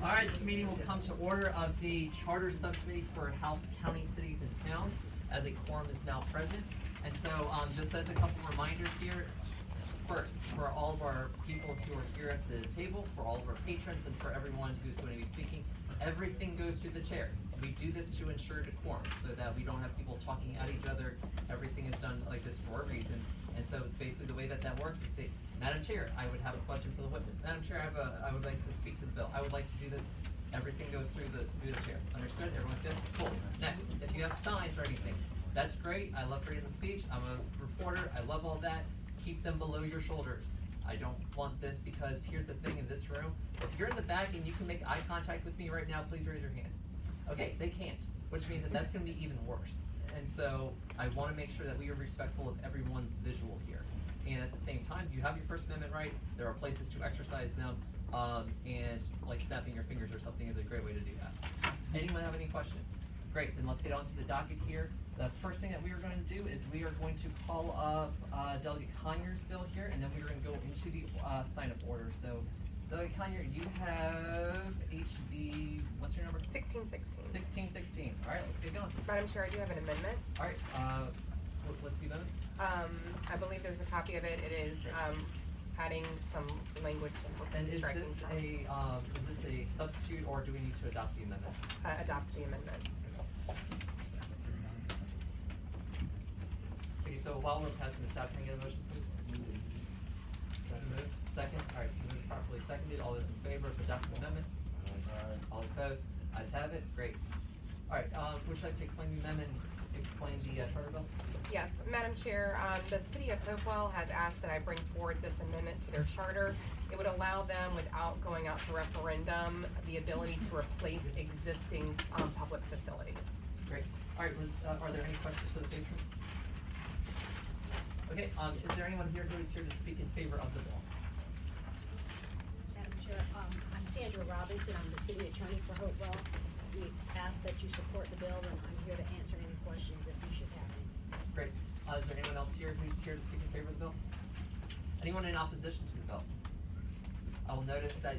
All right, this meeting will come to order of the Charter Subcommittee for House, County, Cities, and Towns, as a quorum is now present. And so, just as a couple reminders here, first, for all of our people who are here at the table, for all of our patrons, and for everyone who's going to be speaking, everything goes through the chair. We do this to ensure decorum, so that we don't have people talking at each other. Everything is done like this for a reason. And so basically the way that works is say, Madam Chair, I would have a question for the witness. Madam Chair, I would like to speak to the bill. I would like to do this. Everything goes through the chair. Understood? Everyone's good? Cool. Next, if you have signs or anything, that's great. I love freedom of speech. I'm a reporter. I love all that. Keep them below your shoulders. I don't want this, because here's the thing in this room. If you're in the back and you can make eye contact with me right now, please raise your hand. Okay, they can't, which means that that's going to be even worse. And so I want to make sure that we are respectful of everyone's visual here. And at the same time, you have your First Amendment rights. There are places to exercise them, and like snapping your fingers or something is a great way to do that. Anyone have any questions? Great, then let's get on to the docket here. The first thing that we are going to do is we are going to call up Delegate Conyers' bill here, and then we are going to go into the sign-up order. So, Delegate Conyers, you have HB, what's your number? 1616. 1616. All right, let's get going. Madam Chair, I do have an amendment. All right, what's the amendment? I believe there's a copy of it. It is adding some language And and is striking this some. is this a substitute, or do we need to adopt the amendment? Adopt the amendment. Okay, so while we're passing this out, can I get a motion, please? Moved. Second. All right, moved properly seconded. All those in favor of adopting the amendment? All opposed? Ayes have it. Great. All right, would you like to explain the amendment and explain the charter bill? Yes, Madam Chair, the City of Hopewell has asked that I bring forward this amendment to their charter. It would allow them, without going out to referendum, the ability to replace existing public facilities. Great. All right, are there any questions for the patron? Okay, is there anyone here who is here to speak in favor of the bill? Madam Chair, I'm Sandra Robinson. I'm the city attorney for Hopewell. We ask that you support the bill, and I'm here to answer any questions if you should have any. Great. Is there anyone else here who's here to speak in favor of the bill? Anyone in opposition to the bill? I will notice that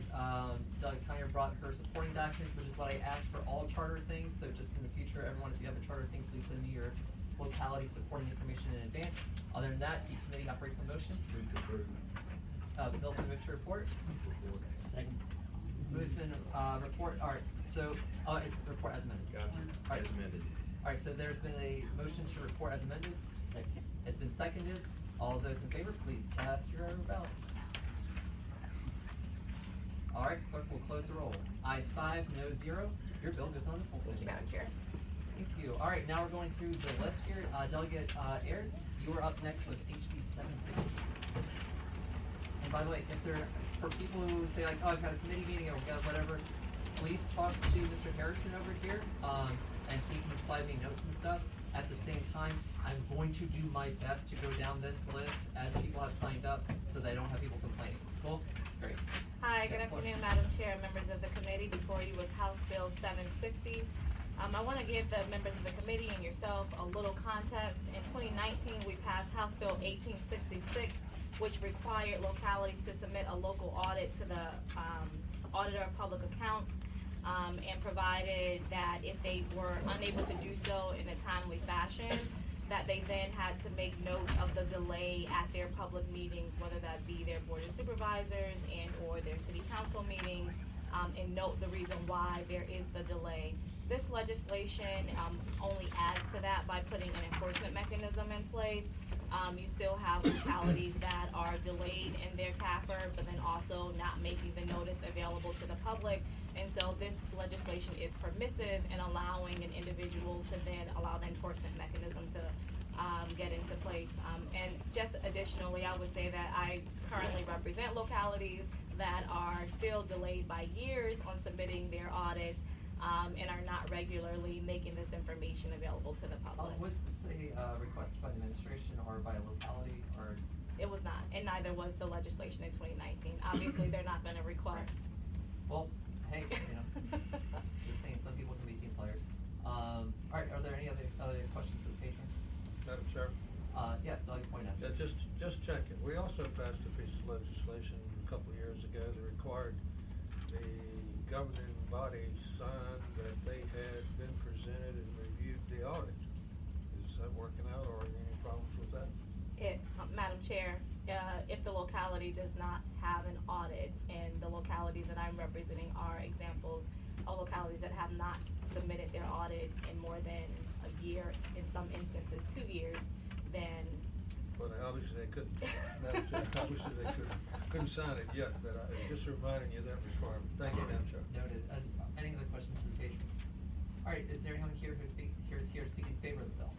Delegate Conyers brought her supporting documents, which is what I asked for all charter things. So just in the future, everyone, if you have a charter thing, please send me your locality supporting information in advance. Other than that, the committee operates the motion. The bill's been moved to report. Second. Who's been report? All right. So it's the report as amended. Gotcha. All right. As amended. All right. So there's been a motion to report as amended. Second. It's been seconded. All of those in favor, please cast your ballot. All right. Clerk will close the roll. Ayes 5, no 0. Your bill goes on the full. Thank you, Madam Chair. Thank you. All right, now we're going through the list here. Delegate Aird, you are up next with HB 760. And by the way, if there, for people who say like, oh, I've got a committee meeting or I've got whatever, please talk to Mr. Harrison over here, and he can slide me notes and stuff. At the same time, I'm going to do my best to go down this list as people have signed up, so that I don't have people complaining. Cool? Great. Hi, good afternoon, Madam Chair, members of the committee. Before you was House Bill 760. I want to give the members of the committee and yourself a little context. In 2019, we passed House Bill 1866, which required localities to submit a local audit to the Auditor of Public Accounts, and provided that if they were unable to do so in a timely fashion, that they then had to make note of the delay at their public meetings, whether that be their Board of Supervisors and or their City Council meetings, and note the reason why there is the delay. This legislation only adds to that by putting an enforcement mechanism in place. You still have localities that are delayed in their CAFR, but then also not making the notice available to the public. And so this legislation is permissive in allowing an individual to then allow the enforcement mechanism to get into place. And just additionally, I would say that I currently represent localities that are still delayed by years on submitting their audits, and are not regularly making this information available to the public. Was this a request by the administration or by a locality, or? It was not, and neither was the legislation in 2019. Obviously, they're not gonna request. Well, hey, just saying, some people can be team players. All right, are there any other questions for the patron? Madam Chair? Yes, Delegate Points. Yeah, just checking. We also passed a piece of legislation a couple of years ago that required locality does not have an audit, and the localities that I'm representing are examples of localities that have not submitted their audit in more than a year, in some instances 2 years, then Well, obviously they couldn't, Madam Chair, obviously they couldn't sign it yet, but I was just reminding you of that requirement. Thank you, Madam Chair. Noted. Any other questions for the patron? All right, is there anyone here who's here to speak in favor of the bill?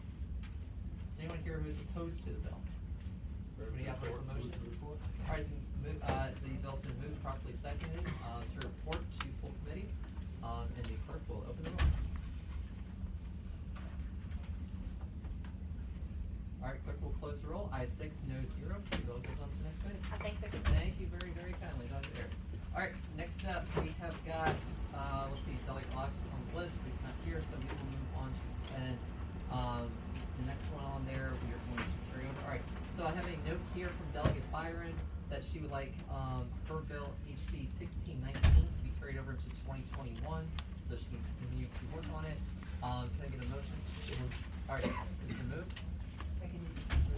Is there anyone here who is opposed to the bill? Everybody have a motion? All right, the bill's been moved, properly seconded, to report to full committee, and the clerk will open the roll. All right, clerk will close the roll. Ayes 6, no 0. The bill goes on to the next committee. I thank the Thank you very, very kindly, Dr. Eric. All right, next up, we have got, let's see, Delegate Locke on the list, but he's not here, so we will move on to, and, the next one on there, we are going to carry over. All right, so I have a note here from Delegate Byron that she would like, her bill HB 1619 to be carried over to 2021, so she can continue to work on it. Can I get a motion? All right, is it moved?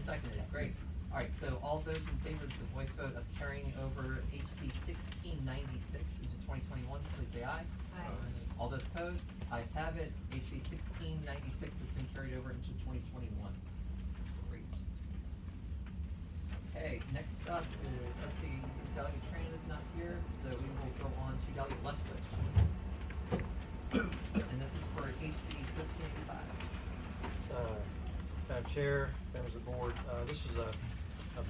Seconded, great. All right, so all those in favor, this is a voice vote of carrying over HB 1696 into 2021, please say aye. Aye. All those opposed, ayes have it. HB 1696 has been carried over into 2021. Great. Okay, next up, let's see, Delegate Tran is not here, so we will go on to Delegate Leftwich. And this is for HB 1385. Madam Chair, members of the board, this is a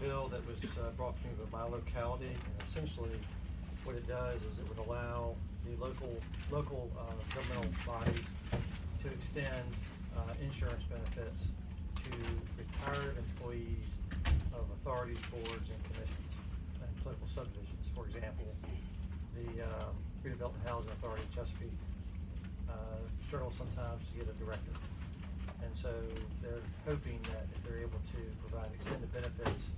bill that was brought to me by my locality, and essentially what it does is it would allow the local governmental bodies to extend insurance benefits to retired employees of authorities, boards, and commissions, and political subdivisions. For example, the Redevelopment Housing Authority of Chesapeake struggles sometimes to get a director. And so they're hoping that if they're able to provide extended benefits,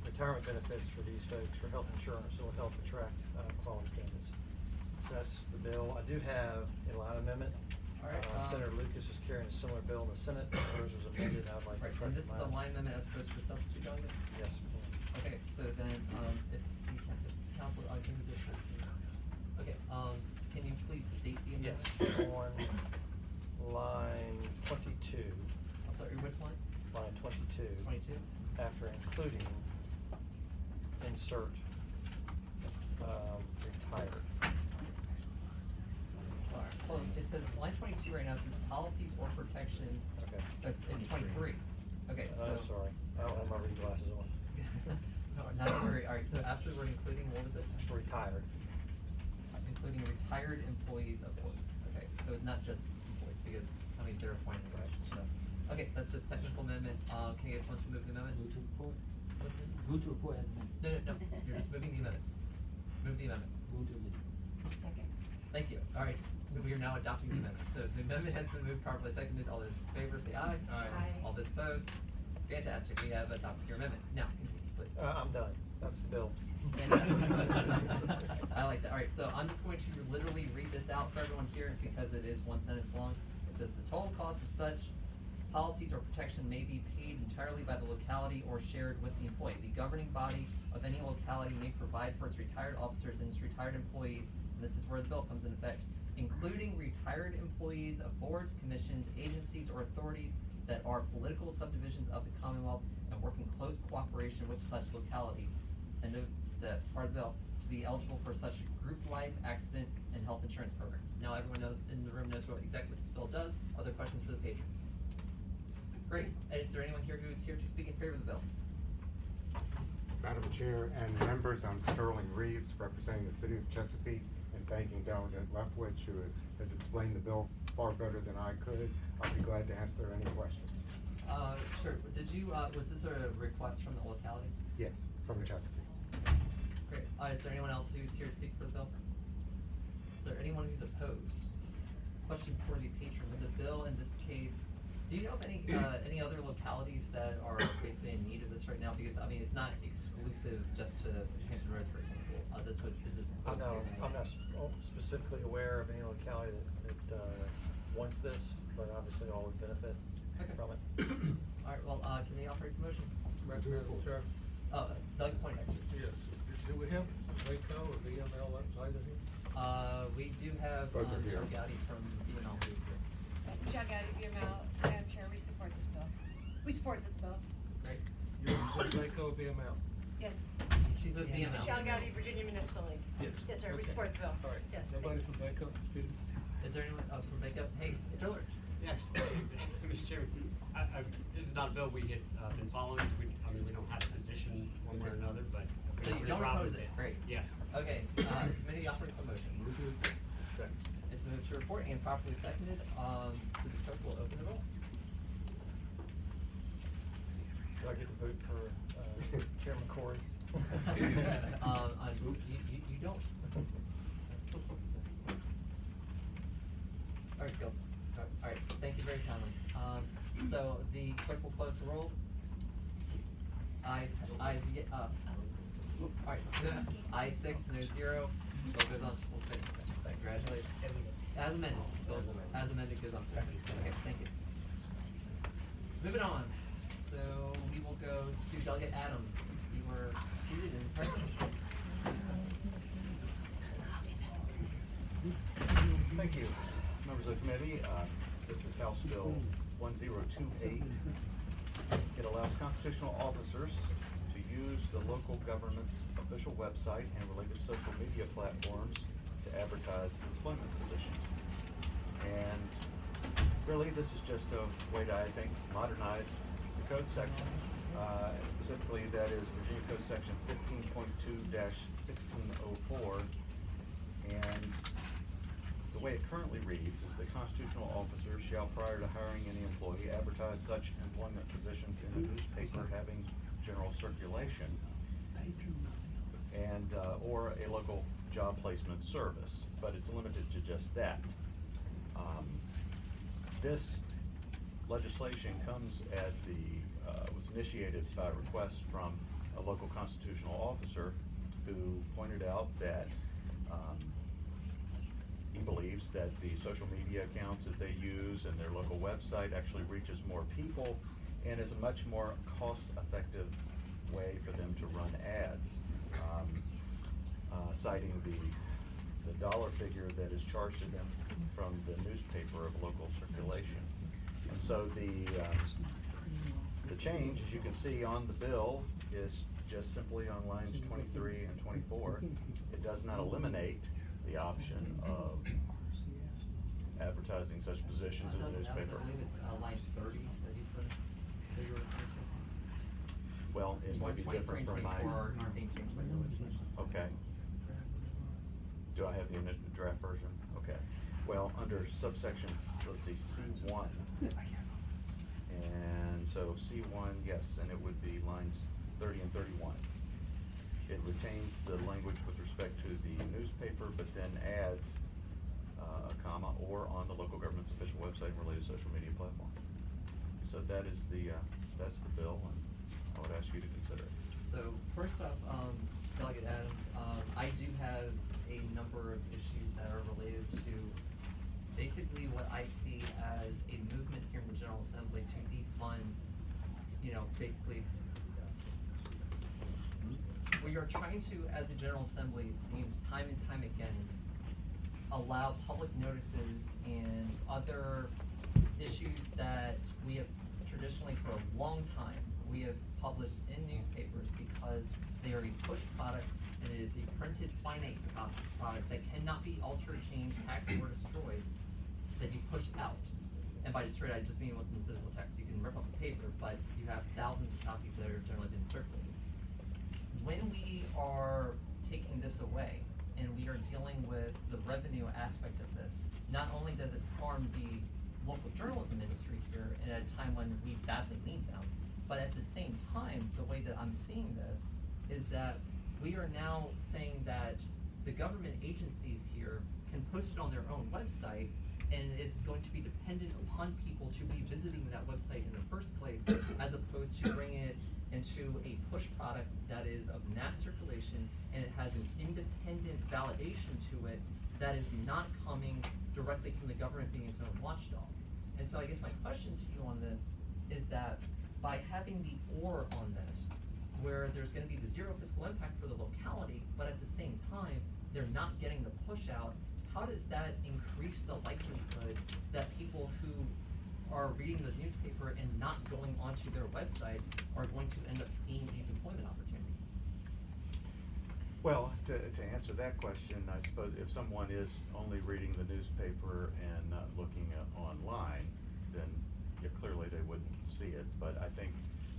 retirement benefits for these folks for health insurance, it will help attract quality candidates. So that's the bill. I do have a line amendment. All right, Senator Lucas is carrying a similar bill in the Senate. Hers was amended. I'd like to Right, try and to this is a line amendment as opposed to a substitute delegate? Yes. Okay, so then, if you can, if council, can you just, okay, can you please state the Yes, amendment? on line 22, I'm sorry, which line? line 22. 22? After including, insert, retired. Well, it says, line 22 right now says policies or protection. Okay. It's 23. Okay, so. I'm sorry, I don't have my reading glasses on. No, not to worry. All right, so after we're including, what was it? Retired. Including retired employees of boards. Okay, so it's not just employees, because, I mean, they're appointed, right? So, okay, that's just technical amendment. Can you get someone to move the amendment? Move to report. Move to report as amended. No, you're just moving the amendment. Move the amendment. Move to amend. Second. Thank you. All right, we are now adopting the amendment. So the amendment has been moved, properly seconded. All those in favor say aye. Aye. All those opposed? Fantastic, we have adopted your amendment. Now, continue, please. I'm done, that's the bill. Fantastic. I like that. All right, so I'm just going to literally read this out for everyone here because it is one sentence long. It says, the total cost of such policies or protection may be paid entirely by the locality or shared with the employee. The governing body of any locality may provide for its retired officers and its retired employees, and this is where the bill comes in effect, including retired employees of boards, commissions, agencies, or authorities that are political subdivisions of the Commonwealth and work in close cooperation with such locality. And the part of the bill, to be eligible for such group life, accident, and health insurance programs. Now everyone knows, in the room knows exactly what this bill does. Other questions for the patron? Great. And is there anyone here who is here to speak in favor of the bill? Madam Chair and members, I'm Sterling Reeves, representing the City of Chesapeake, and thanking Delegate Leftwich, who has explained the bill far better than I could. I'll be glad to answer any questions. Sure. Did you, was this a request from the locality? Yes, from Chesapeake. Great. Is there anyone else who's here to speak for the bill? Is there anyone who's opposed? Question for the patron. With the bill in this case, do you know of any other localities that are basically in need of this right now? Because, I mean, it's not exclusive just to Hampton Road, for example. Is this? I'm not specifically aware of any locality that wants this, but obviously all would benefit from it. All right, well, can the authorize a motion? Move to report. Sure. Doug Poindexter. Yes, Do we have Waco or VML outside of here? We do have, Both are here. Chuck Gowdy from DNL who's here. Chuck out of VML, Madam Chair, we support this bill. We support this bill. Great. You represent Waco or VML? Yes. She's with VML. Michelle Gowdy, Virginia Municipal League. Yes. Yes, sir, we Okay. support the bill. All right. Yes. Nobody from Waco, speak? Is there anyone from Makeup? Hey, George. Yes, Mr. Chairman, this is not a bill we had, been following, so we don't have a position one way or another, but. So you we're don't proud of oppose it, great. Yes. Okay, committee offers a motion. It's moved to report and properly seconded, so the clerk will open the roll. Do I get to vote for, Chairman Corey? Oops. You don't. Alright, go. Alright, thank you very kindly. So the clerk will close the roll. Alright, so ayes 6, no 0. Bill goes on to full committee. Congratulations. As amended. Bill, as amended goes on to second. Okay, thank you. Moving on. So we will go to Delegate Adams. You were seated in presence. Thank you, members of the committee. This is House Bill 1028. It allows constitutional officers to use the local government's official website and related social media platforms to advertise employment positions. And really, this is just a way to, I think, modernize the code section. Specifically, that is Virginia Code Section 15.2-1604. And the way it currently reads is the constitutional officer shall, prior to hiring any employee, advertise such employment positions in a newspaper having general circulation and, or a local job placement service, but it's limited to just that. This legislation comes at was initiated by a request from a local constitutional officer who pointed out that he believes that the social media accounts that they use and their local website actually reaches more people and is a much more cost-effective way for them to run ads, citing the dollar figure that is charged to them from the newspaper of local circulation. And so the change, as you can see on the bill, is just simply on lines 23 and 24. It does not eliminate the option of advertising such positions in the newspaper. I believe it's line 30 that you're referring to. Well, it might be 23 different and from 24 my. aren't being changed by the legislation. Okay. Do I have the initial draft version? Okay. Well, under subsections, let's see, C1. And so C1, yes, and it would be lines 30 and 31. It retains the language with respect to the newspaper, but then adds a comma, or on the local government's official website and related social media platform. So that is that's the bill, and I would ask you to consider it. So first off, Delegate Adams, I do have a number of issues that are related to basically what I see as a movement here in the General Assembly to defund, basically, we are trying to, as a General Assembly, it seems time and time again, allow public notices and other issues that we have traditionally for a long time, we have published in newspapers because they are a push product and it is a printed finite product that cannot be altered, changed, hacked, or destroyed, that you push out. And by destroyed, I just mean within physical text. You can rip up the paper, but you have thousands of copies that are generally been circulated. When we are taking this away and we are dealing with the revenue aspect of this, not only does it harm the local journalism industry here and at a time when we badly need them, but at the same time, the way that I'm seeing this is that we are now saying that the government agencies here can post it on their own website, and it's going to be dependent upon people to be visiting that website in the first place, as opposed to bringing it into a push product that is of mass circulation and it has an independent validation to it that is not coming directly from the government being its own watchdog. And so I guess my question to you on this is that by having the "or" on this, where there's gonna be the zero fiscal impact for the locality, but at the same time, they're not getting the push out, how does that increase the likelihood that people who are reading the newspaper and not going onto their websites are going to end up seeing these employment opportunities? Well, to answer that question, I suppose if someone is only reading the newspaper and not looking online, then yeah, clearly they wouldn't see it. But I think,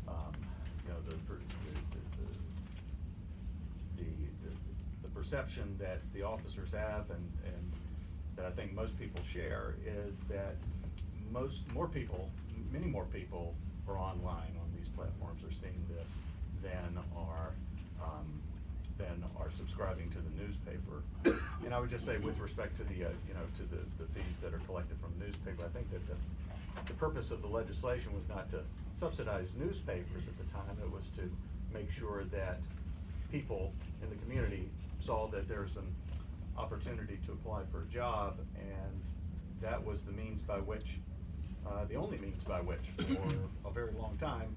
you know, the perception that the officers have and that I think most people share is that many more people are online on these platforms are seeing this than are subscribing to the newspaper. And I would just say with respect to the, you know, to the fees that are collected from the newspaper, I think that the purpose of the legislation was not to subsidize newspapers at the time. It was to make sure that people in the community saw that there's an opportunity to apply for a job, and that was the means by which, the only means by which, for a very long time,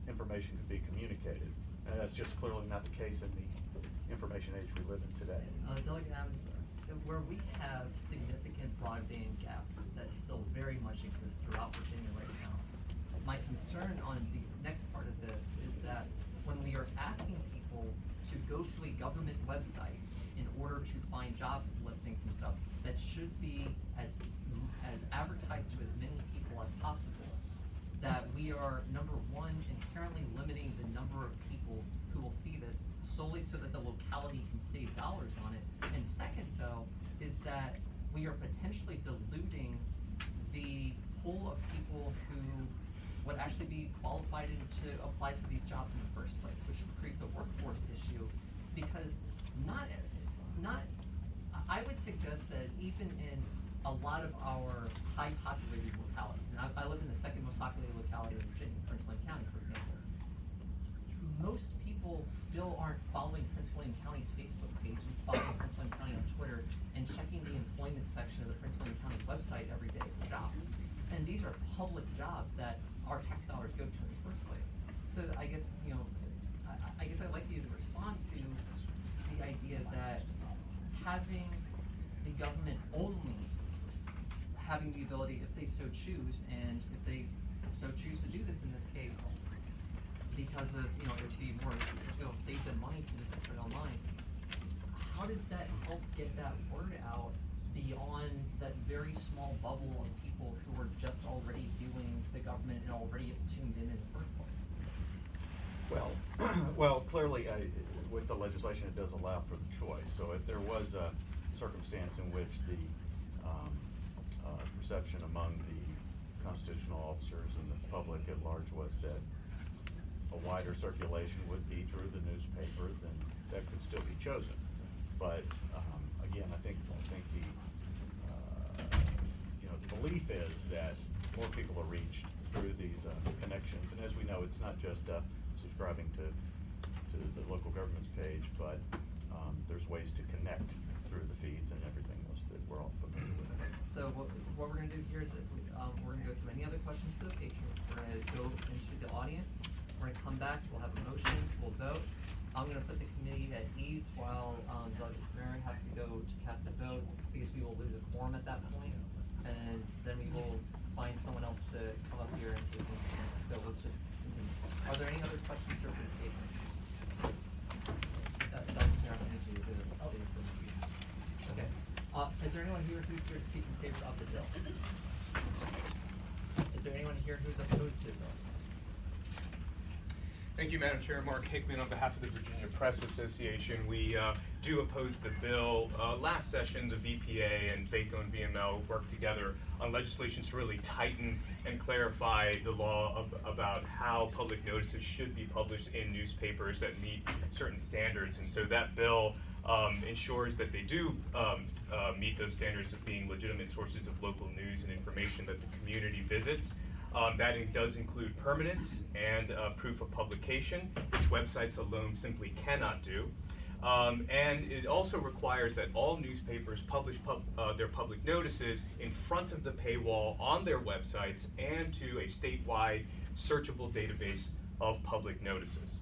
information could be communicated. And that's just clearly not the case in the information age we live in today. Delegate Adams, where we have significant broadband gaps that still very much exist throughout Virginia right now, my concern on the next part of this is that when we are asking people to go to a government website in order to find job listings and stuff, that should be as advertised to as many people as possible, that we are, number one, inherently limiting the number of people who will see this solely so that the locality can save dollars on it. And second, though, is that we are potentially diluting the pool of people who would actually be qualified to apply for these jobs in the first place, which creates a workforce issue, because I would suggest that even in a lot of our high populated localities, and I live in the second most populated locality in Virginia, Prince William County, for example, most people still aren't following Prince William County's Facebook page and following Prince William County on Twitter and checking the employment section of the Prince William County website every day for jobs. And these are public jobs that our tax dollars go to in the first place. So I guess, you know, I guess I'd like you to respond to the idea that having the government only having the ability, if they so choose, and if they so choose to do this in this case, because of, you know, it to be more, it'll save them money to just put it online. How does that help get that word out beyond that very small bubble of people who are just already viewing the government and already tuned in the first place? Well, clearly, with the legislation, it does allow for the choice. So if there was a circumstance in which the perception among the constitutional officers and the public at large was that a wider circulation would be through the newspaper, then that could still be chosen. But again, I think the you know, the belief is that more people are reached through these connections, and as we know, it's not just subscribing to the local government's page, but there's ways to connect through the feeds and everything else that we're all familiar with. So what we're gonna do here is if we're gonna go through any other questions for the patron. We're gonna go into the audience. We're gonna come back, we'll have a motion, we'll vote. I'm gonna put the committee at ease while Delegate Samari has to go to cast a vote, because we will lose a quorum at that point. And then we will find someone else to come up here and see if we can. So let's just continue. Are there any other questions here for the patron? Delegate Samari, I need you to do it. Okay. Is there anyone here who's here to speak in favor of the bill? Is there anyone here who's opposed to the bill? Thank you, Madam Chair. Mark Hickman on behalf of the Virginia Press Association. We do oppose the bill. Last session, the VPA and VACO and VML worked together on legislation to really tighten and clarify the law about how public notices should be published in newspapers that meet certain standards. And so that bill ensures that they do meet those standards of being legitimate sources of local news and information that the community visits. That does include permanence and proof of publication, which websites alone simply cannot do. And it also requires that all newspapers publish their public notices in front of the paywall on their websites and to a statewide searchable database of public notices.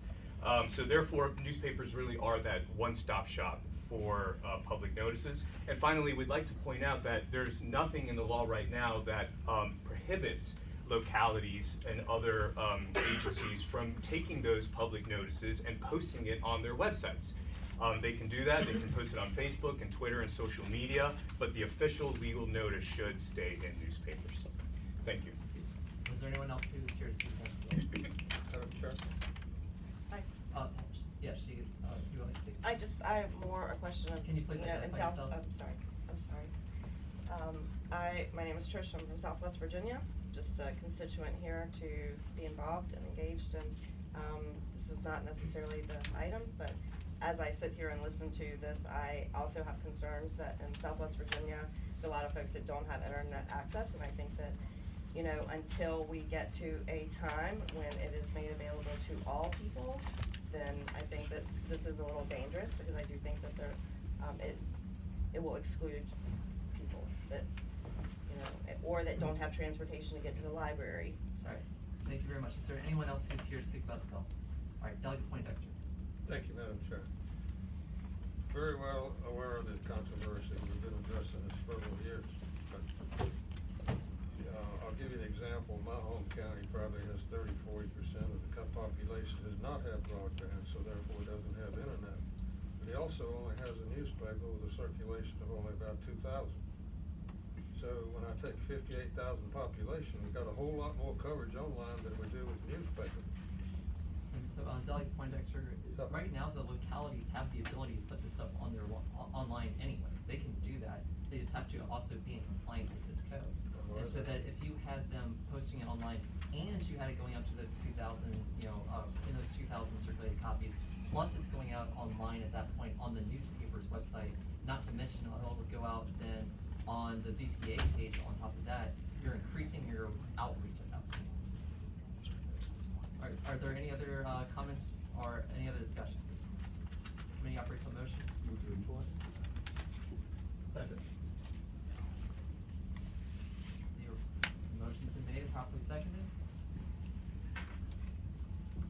So therefore, newspapers really are that one-stop shop for public notices. And finally, we'd like to point out that there's nothing in the law right now that prohibits localities and other agencies from taking those public notices and posting it on their websites. They can do that, they can post it on Facebook and Twitter and social media, but the official legal notice should stay in newspapers. Thank you. Is there anyone else who's here to speak on this bill? Madam Chair? Yeah, you want to speak? I have more a question of, Can you please know, in identify South, yourself? I'm sorry. My name is Trish, I'm from Southwest Virginia, just a constituent here to be involved and engaged, and, this is not necessarily the item, but as I sit here and listen to this, I also have concerns that in Southwest Virginia, there are a lot of folks that don't have internet access, and I think that, you know, until we get to a time when it is made available to all people, then I think this is a little dangerous, because I do think that there, it will exclude people that, you know, or that don't have transportation to get to the library, so. Thank you very much. Is there anyone else who's here to speak about the bill? All right, Delegate Poindexter. Thank you, Madam Chair. Very well aware of the controversy. We've been addressing this for several years. But, I'll give you an example. My home county probably has 30–40% of the population does not have broadband, so therefore doesn't have internet. But he also only has a newspaper with a circulation of only about 2,000. So when I take 58,000 population, we've got a whole lot more coverage online than we do with the newspaper. And so, Delegate Poindexter, right now the localities have the ability to put this stuff on their online anyway. They can do that. They just have to also be in compliance with this code. And so that if you had them posting it online and you had it going out to those 2,000, in those 2,000 circulated copies, plus it's going out online at that point on the newspaper's website, not to mention it would go out then on the VPA page on top of that, you're increasing your outreach at that point. Are there any other comments or any other discussion? Committee operates on motion. Move to report. The motion's been made and properly seconded.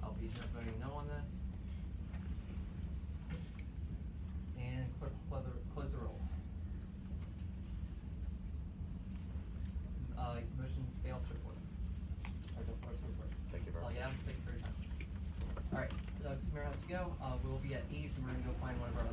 I'll be here voting no on this. And clerk will close the roll. Motion fails to report. Or the first report. Thank you very much. Thank you for your time. All right, Samir has to go. We'll be at ease and we're gonna go find one of our